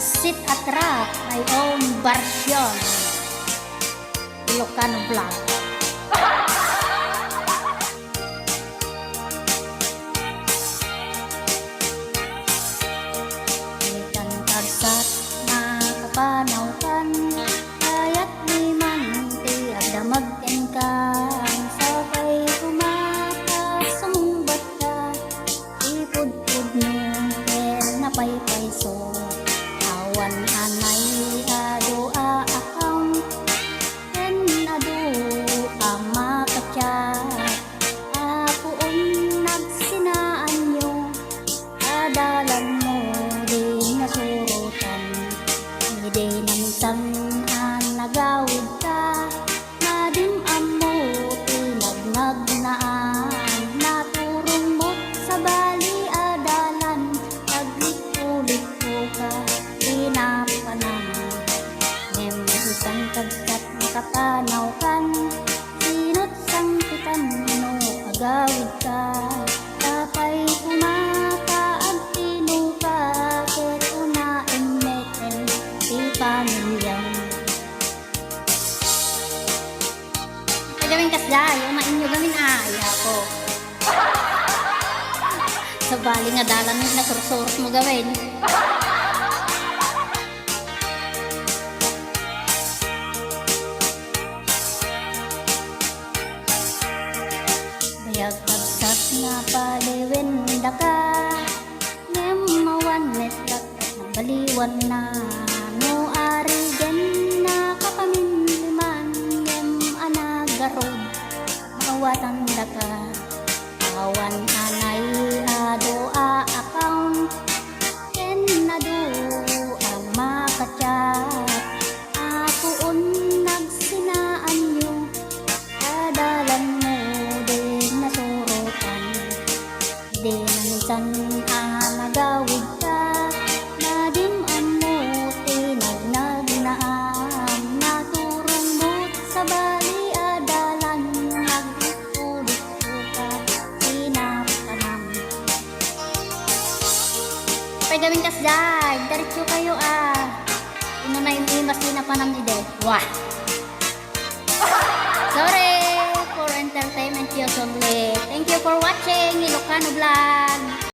Bassit A trak, my own version. Ilocano vlog. Ikan karsat na kapanaw-kan, kaya't di man ti agdamagken ka, sabay kumakasumbat ka, ipudpud no ken napaypayso. Awan anay ado aakam ken ado ama kacat, apuon nagsinaan nyo, adalan mo di nasurutan, hindi namsan an nagawid ka, nadim amo tinagnagnaaan, naturong mo sabali adalan, nagliko-liko ka pinapanang, nemutan kagkat kapanaw kan, sinot sang pitan no agawid ka, tapay kumakaag tino ka, ket una emeten ti pamilyang. Gawin kasday, una inyo gamin ay ako. Sabali nga dalan na sursurot mo gawin. Bayag pagsat nga paliwin da ka, ngem mawan metlak baliwan na, no ari gen na kapaminliman, ngem anagarod mawatan da ka, awan anay ado account ken ado ama kacat, apuon nagsinaan nyo, adalan mo din nasurutan, di nansan nagawid ka, nadim amo tinagnagnaam, naturong mo't sabali adalan, nagliko-liko ka pinapanam. Pay gawin kasday, daritso kayo ino na yung imas din na panam ide. Wah! Sorry for entertainment use only. Thank you for watching Ilocano vlog.